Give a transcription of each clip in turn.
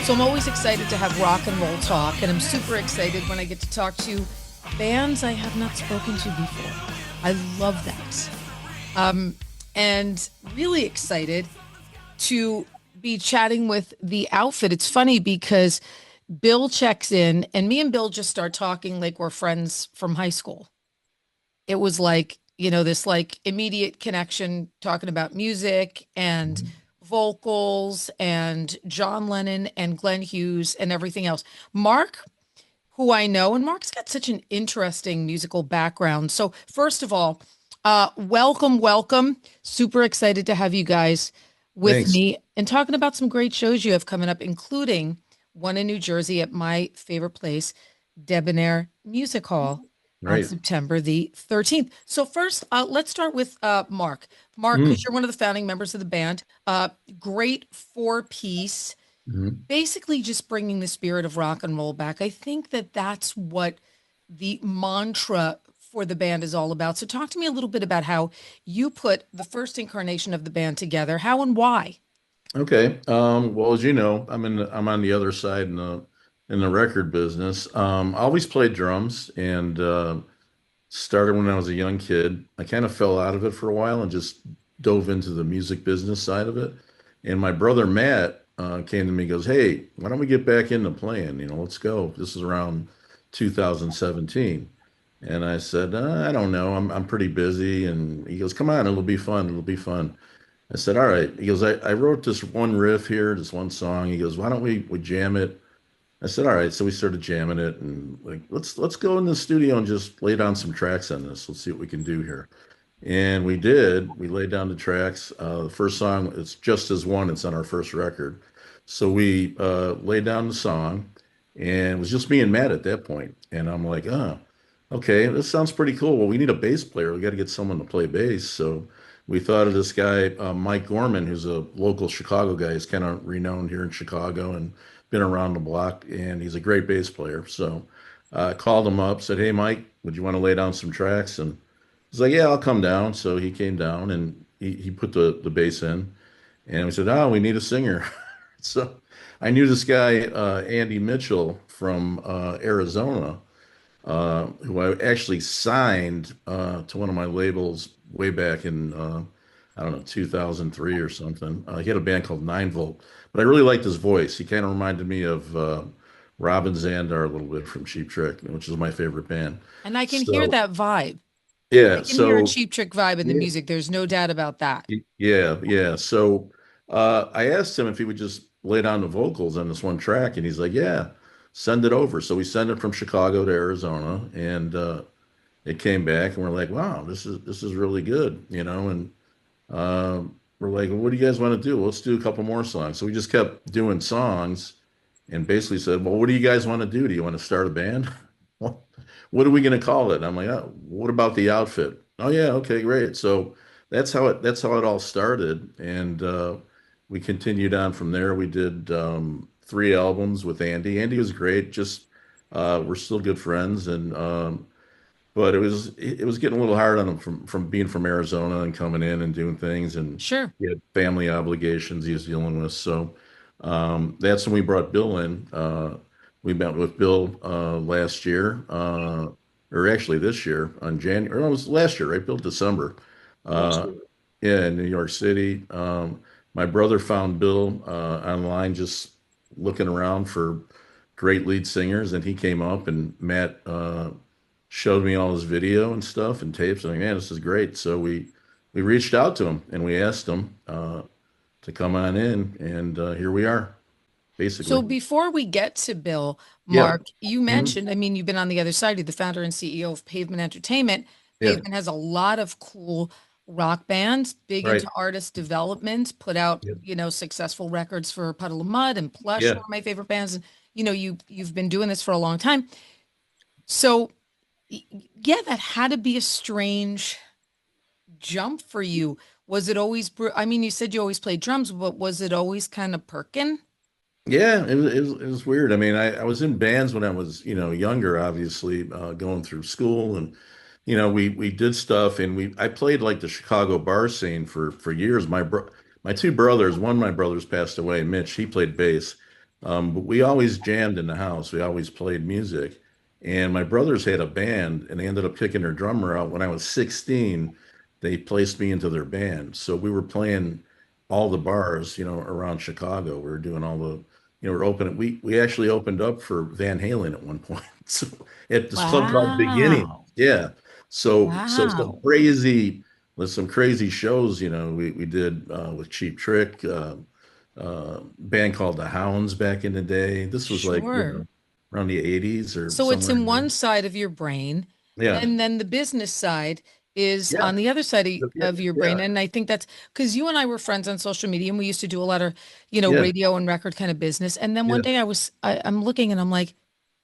So I'm always excited to have rock and roll talk, and I'm super excited when I get to talk to bands I have not spoken to before. I love that. And really excited to be chatting with the outfit. It's funny because Bill checks in, and me and Bill just start talking like we're friends from high school. It was like, this like immediate connection talking about music and Mhm. vocals and John Lennon and Glenn Hughes and everything else. Mark, who I know, and Mark's got such an interesting musical background. So, first of all, welcome, welcome. Super excited to have you guys with Thanks. me and talking about some great shows you have coming up, including one in New Jersey at my favorite place, Debonair Music Hall on Right. September the 13th. So first, let's start with Mark. Mark, because Mm. you're one of the founding members of the band, great four-piece, Mhm. basically just bringing the spirit of rock and roll back. I think that that's what the mantra for the band is all about. So talk to me a little bit about how you put the first incarnation of the band together, how and why. Okay. Well, as you know, I'm on the other side in the record business. I always played drums and started when I was a young kid. I kind of fell out of it for a while and just dove into the music business side of it. And my brother Matt came to me and goes, "Hey, why don't we get back into playing? Let's go." This is around 2017. And I said, "I don't know. I'm pretty busy." And he goes, "Come on, it'll be fun. It'll be fun." I said, "All right." He goes, I wrote this one riff here, this one song. He goes, "Why don't we jam it?" I said, "All right." So we started jamming it and like, let's go in the studio and just lay down some tracks on this. Let's see what we can do here. And we did. We laid down the tracks. The first song, it's just as one. It's on our first record. So we laid down the song, and it was just me and Matt at that point. And I'm like, oh, okay, this sounds pretty cool. Well, we need a bass player. We got to get someone to play bass. So we thought of this guy, Mike Gorman, who's a local Chicago guy. He's kind of renowned here in Chicago and been around the block, and he's a great bass player. So I called him up, said, "Hey, Mike, would you want to lay down some tracks?" And he's like, "Yeah, I'll come down." So he came down and he put the bass in, and we said, "Oh, we need a singer." So I knew this guy, Andy Mitchell from Arizona, who I actually signed to one of my labels way back in, I don't know, 2003 or something. He had a band called 9 Volt, but I really liked his voice. He kind of reminded me of Robin Zandar a little bit from Cheap Trick, which is my favorite band. And I can hear So, that vibe. I yeah, can hear a so. Cheap Trick vibe in the Yeah, music. There's no doubt about that. Yeah, yeah. So I asked him if he would just lay down the vocals on this one track, and he's like, "Yeah, send it over." So we sent it from Chicago to Arizona, and it came back, and we're like, "Wow, this is really good." And we're like, well, "What do you guys want to do? Let's do a couple more songs." So we just kept doing songs, and basically said, "Well, what do you guys want to do? Do you want to start a band? Well, what are we going to call it?" And I'm like, "Oh, what about the outfit?" "Oh yeah, okay, great." So that's how it all started, and we continued on from there. We did 3 albums with Andy. Andy was great. Just we're still good friends, and but it was getting a little hard on him from being from Arizona and coming in and doing things, and Sure. he had family obligations he was dealing with. So that's when we brought Bill in. We met with Bill last year, or actually this year on January. Or it was last year, right? Bill, December. Last Uh, yeah, in New York City. My brother found Bill online, just looking around for great lead singers, and he came up, and Matt showed me all his video and stuff and tapes. And I'm like, man, this is great. So we reached out to him and we asked him to come on in, and here we are, So basically. before we get to Bill, Yeah. Mark, you Mhm. mentioned, I mean, you've been on the other side, you're the founder and CEO of Pavement Entertainment. Yeah. Pavement has a lot of cool rock bands, big into Right. artist development, put out, Yeah. successful records for Puddle of Mud and Plush, Yeah. one of my favorite bands. And, you've been doing this for a long time. So y- yeah, that had to be a strange jump for you. Was it always, I mean, you said you always played drums, but was it always kind of perkin? Yeah, it was weird. I mean, I was in bands when I was, younger, obviously, going through school, and we did stuff, and I played like the Chicago bar scene for years. My 2 brothers, one of my brothers passed away, Mitch, he played bass. But we always jammed in the house. We always played music. And my brothers had a band and they ended up kicking their drummer out. When I was 16, they placed me into their band. So we were playing all the bars, around Chicago. We were doing all the, we're opening. We actually opened up for Van Halen at one point. So at this club called Beginning. Wow. Yeah. So Wow. some crazy shows, we did with Cheap Trick. Band called the Hounds back in the day. This was like, Sure. around the 80s or So it's somewhere in in there. one side of your brain, Yeah. and then the business side is Yeah. on the other side Yeah. of your brain. Yeah. And I think that's because you and I were friends on social media, and we used to do a lot of, Yeah. radio and record kind of business. And then one Yeah. day I'm looking and I'm like,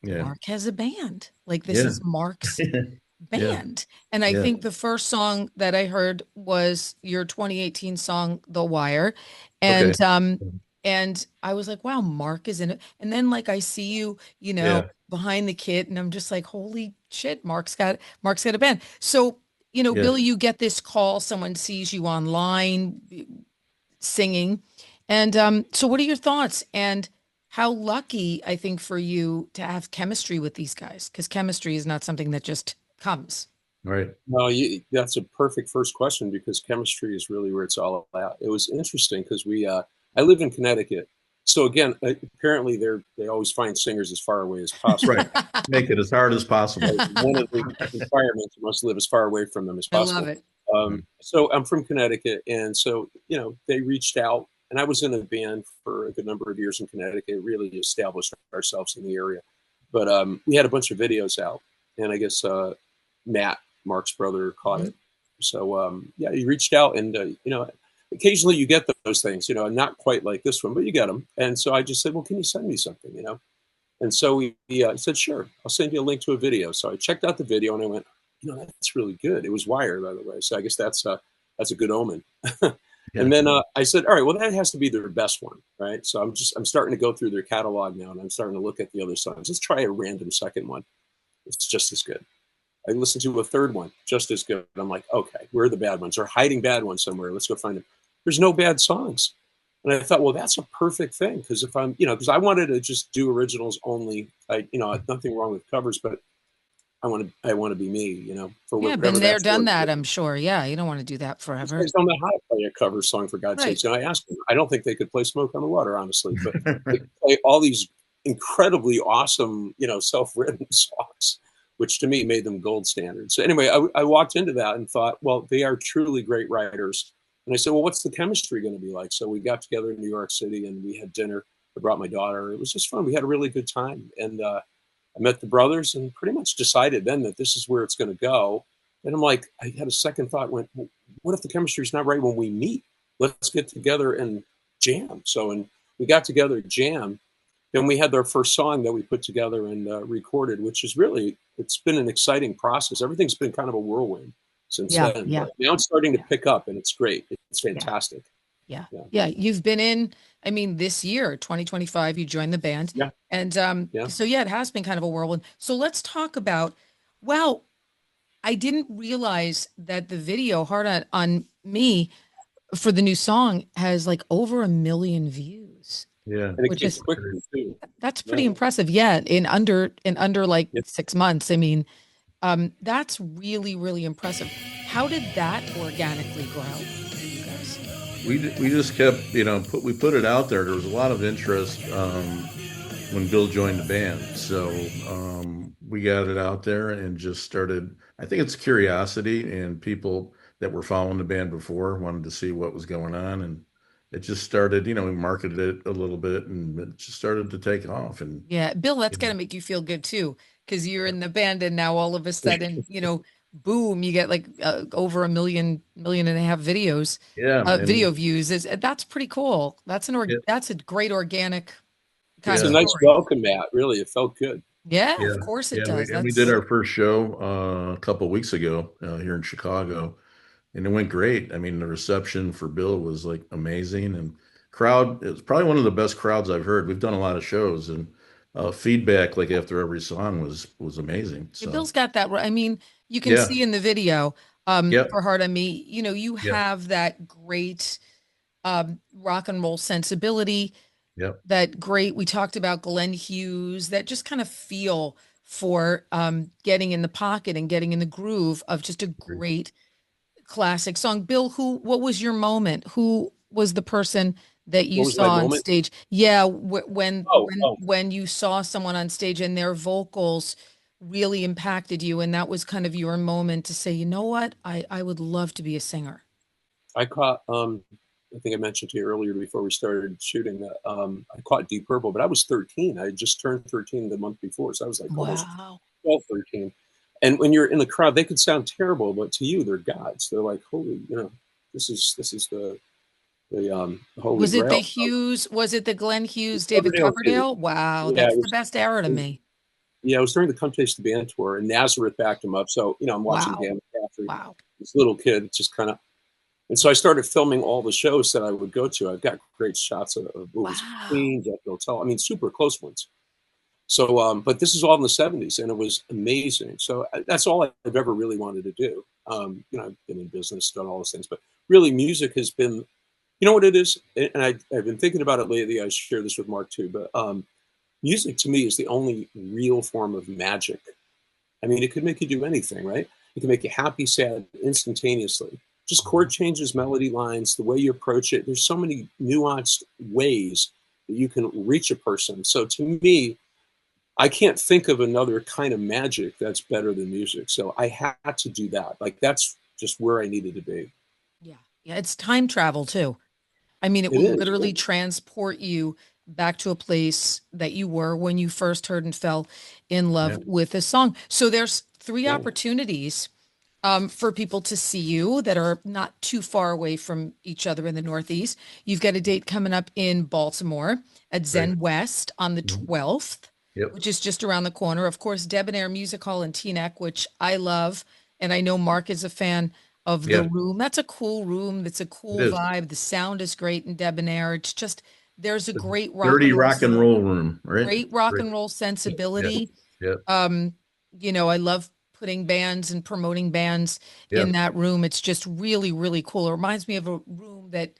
Yeah. Mark has a band. Like this Yeah. is Mark's Yeah. band. And I Yeah. think the first song that I heard was your 2018 song, The Wire. Okay. And I was like, wow, Mark is in it. And then like I see you, Yeah. behind the kit, and I'm just like, holy shit, Mark's got a band. So, Yeah. Bill, you get this call, someone sees you online singing. And so what are your thoughts? And how lucky I think for you to have chemistry with these guys, because chemistry is not something that just comes. Right. Well, that's a perfect first question because chemistry is really where it's all about. It was interesting because I live in Connecticut, so again, apparently they always find singers as far away as possible. Right. Make it as hard as possible. One of the requirements, you must live as far away from them as I love possible. it. Mm. So I'm from Connecticut, and so they reached out, and I was in a band for a good number of years in Connecticut. Really established ourselves in the area, but we had a bunch of videos out, and I guess Matt, Mark's brother, caught Mhm. it. So yeah, he reached out, and occasionally you get those things, not quite like this one, but you get them. And so I just said, well, can you send me something? And so he said, sure, I'll send you a link to a video. So I checked out the video and I went, that's really good. It was Wire, by the way. So I guess that's a good omen. Yeah. And then I said, all right, well, that has to be their best one, right? So I'm starting to go through their catalog now, and I'm starting to look at the other songs. Let's try a random second one. It's just as good. I listened to a third one, just as good. I'm like, okay, where are the bad ones? They're hiding bad ones somewhere. Let's go find them. There's no bad songs. And I thought, well, that's a perfect thing because if I'm, because I wanted to just do originals only. Nothing wrong with covers, but I want to be me, for Yeah, whatever been there, that's done worth. that, I'm sure. Yeah, you don't want to do that These forever. guys don't know how to play a cover song, for God's Right. sakes. And I asked them, I don't think they could play Smoke on the Water, honestly, but they play all these incredibly awesome, self-written songs, which to me made them gold standard. So anyway, I walked into that and thought, well, they are truly great writers. And I said, well, what's the chemistry going to be like? So we got together in New York City and we had dinner. I brought my daughter. It was just fun. We had a really good time. And I met the brothers and pretty much decided then that this is where it's going to go. And I'm like, I had a second thought, went, well, what if the chemistry is not right when we meet? Let's get together and jam. And we got together, jam. Then we had our first song that we put together and recorded, which is really, it's been an exciting process. Everything's been kind of a whirlwind since Yeah, then. yeah, But now it's starting to yeah, pick up and it's great. It's yeah, fantastic. yeah, Yeah. yeah. You've been in, I mean, this year, 2025, you joined the band. Yeah. And Yeah. so yeah, it has been kind of a whirlwind. So let's talk about, wow, I didn't realize that the video Hard on Me for the new song has like over 1 million views, Yeah. And it which gets is quicker too. that's pretty Yeah. impressive. Yeah, in under like Yeah. 6 months. I mean, that's really, really impressive. How did that organically grow for you guys? We just kept, we put it out there. There was a lot of interest when Bill joined the band. So we got it out there and just started. I think it's curiosity, and people that were following the band before wanted to see what was going on, and it just started. We marketed it a little bit, and it just started to take off. And Yeah, Bill, that's you got to make you feel good too, because you're in the band and now all of a sudden, boom, you get like over 1.5 million videos, yeah, video and views. That's pretty cool. yeah, That's a great organic kind It's of a yeah, nice story. welcome, Matt. Really, it felt good. Yeah, yeah, of course it yeah. does. We did That's our first show a couple weeks ago here in Chicago, and it went great. I mean, the reception for Bill was like amazing, and crowd. It was probably one of the best crowds I've heard. We've done a lot of shows, and feedback like after every song was amazing. Yeah, So Bill's got that. I mean, you can yeah, see in the video yep, for Hard on Me, you yeah, have that great rock and roll sensibility. Yep. that great, we talked about Glenn Hughes, that just kind of feel for getting in the pocket and getting in the groove of just a great classic song. Bill, what was your moment? Who was the person that you What was my saw on moment? stage? Yeah, Oh, oh, when you saw someone on stage and their vocals really impacted you, and that was kind of your moment to say, you know what, I would love to be a singer. I caught. I think I mentioned to you earlier before we started shooting that I caught Deep Purple, but I was 13. I had just turned 13 the month before, so I was like almost Wow. 12, 13. And when you're in the crowd, they could sound terrible, but to you, they're gods. They're like, holy, this is the holy Was it the grail. Hughes? Was it the Glenn Hughes, David Coverdale too. Coverdale? Wow, Yeah, that's the best era to me. yeah, it was during the Come Taste the Band tour, and Nazareth backed him up. So I'm watching Wow. Dan McCaffrey, Wow. this little kid, just kind of. And so I started filming all the shows that I would go to. I've got great shots of movies, Wow. Queen, Death Hotel. I mean, super close ones. So, but this is all in the '70s, and it was amazing. So that's all I've ever really wanted to do. I've been in business, done all those things, but really, music has been. You know what it is, and I've been thinking about it lately. I share this with Mark too, but music to me is the only real form of magic. I mean, it could make you do anything, right? It can make you happy, sad, instantaneously. Just chord changes, melody lines, the way you approach it. There's so many nuanced ways that you can reach a person. So to me, I can't think of another kind of magic that's better than music. So I had to do that. Like that's just where I needed to be. Yeah. Yeah. It's time travel too. I mean, it It will is. literally Right? transport you back to a place that you were when you first heard and fell in Yeah. love with a song. So there's three Yeah. opportunities for people to see you that are not too far away from each other in the Northeast. You've got a date coming up in Baltimore at Right. Zen West on the Mhm. 12th, Yep. which is just around the corner. Of course, Debonair Music Hall in Teaneck, which I love. And I know Mark is a fan of the Yeah. room. That's a cool room. That's a It cool is. vibe. The sound is great in Debonair. It's just, there's a The great dirty rock and roll room, right? great rock Right. and roll Yeah. sensibility. Yeah. um I love putting bands and promoting bands Yeah. in that room. It's just really, really cool. It reminds me of a room that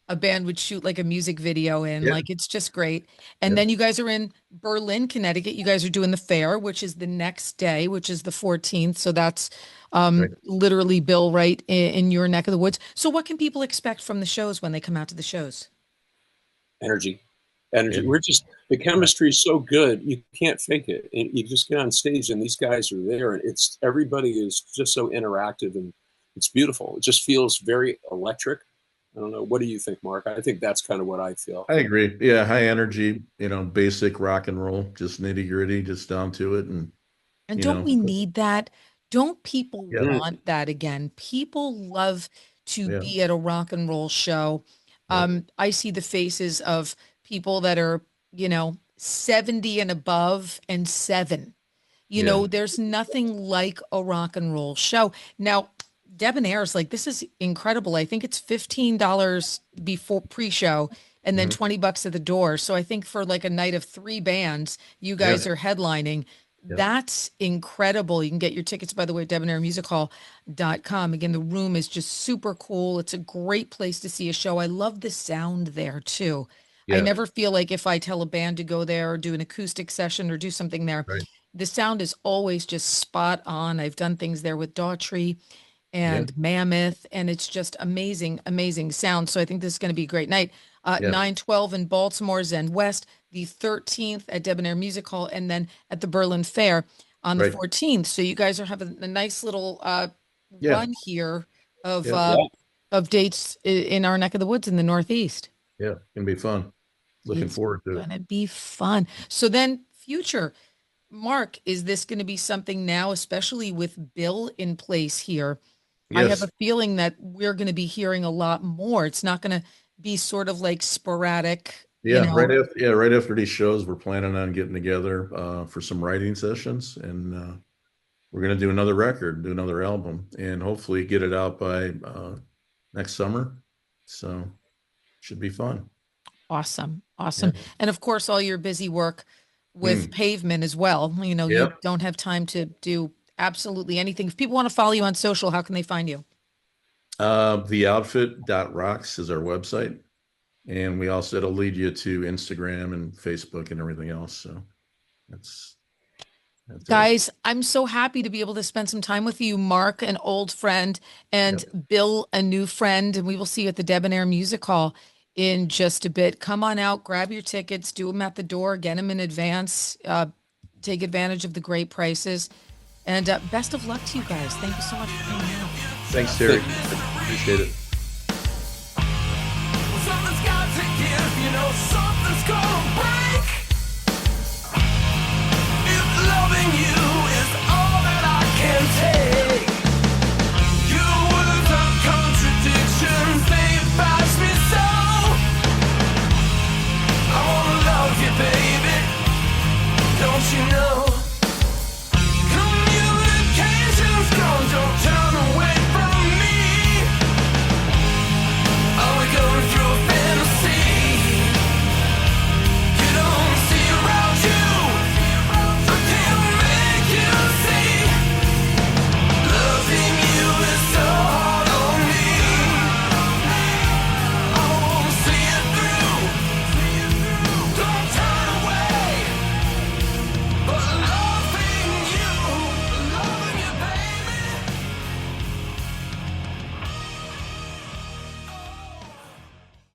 a band would shoot like a music video in. Yeah. Like it's just great. And Yep. then you guys are in Berlin, Connecticut. You guys are doing the fair, which is the next day, which is the 14th. So that's Right. literally, Bill, right in your neck of the woods. So what can people expect from the shows when they come out to the shows? Energy. Energy. Yeah. We're just the chemistry is so good you can't fake it. And you just get on stage and these guys are there, and it's everybody is just so interactive and it's beautiful. It just feels very electric. I don't know. What do you think, Mark? I think that's kind of what I feel. I agree. Yeah, high energy, basic rock and roll, just nitty gritty, just down to it. And, And you don't know, we need that? Don't people yeah, Mm, want that again? People love to yeah, be at a rock and roll show. yep, I see the faces of people that are, 70 and above and seven. yeah, There's nothing like a rock and roll show. Now, Debonair is like, this is incredible. I think it's $15 before pre-show and then mhm, 20 bucks at the door. So I think for like a night of three bands, you yeah, guys are headlining. yep, That's incredible. You can get your tickets, by the way, at debonairmusichall.com. Again, the room is just super cool. It's a great place to see a show. I love the sound there too. I yeah, never feel like if I tell a band to go there or do an acoustic session or do something there, right, the sound is always just spot on. I've done things there with Daughtry yeah, and Mammoth, and it's just amazing, amazing sound. So I think this is going to be a great night. yeah, 9/12 in Baltimore, Zen West, the 13th at Debonair Music Hall, and then at the Berlin Fair on the right, 14th. So you guys are having a nice little yeah, run here of yeah, uh, yeah. of dates in our neck of the woods in the Northeast. yeah. Gonna be fun. Looking It's forward to it. gonna be fun. So then, future. Mark, is this going to be something now, especially with Bill in place here? I have Yes, a feeling that we're going to be hearing a lot more. It's not going to be sort of like sporadic, yeah, right after these shows, we're planning on getting together for some writing sessions, and we're gonna do another record, do another album, and hopefully get it out by next summer. So should be fun. Awesome. Yeah. Awesome. And of course, all your busy work with Mm. pavement as well. You Yep. don't have time to do absolutely anything. If people want to follow you on social, how can they find you? Theoutfit.rocks is our website. and we also it'll lead you to Instagram and Facebook and everything else. So that's it. Guys, I'm so happy to be able to spend some time with you, Mark, an old friend, and Bill, a new friend. And we will see you at the Debonair Music Hall in just a bit. Come on out, grab your tickets, do them at the door, get them in advance, take advantage of the great prices. And best of luck to you guys. Thank you so much for coming out. Thanks, Terry. Appreciate it.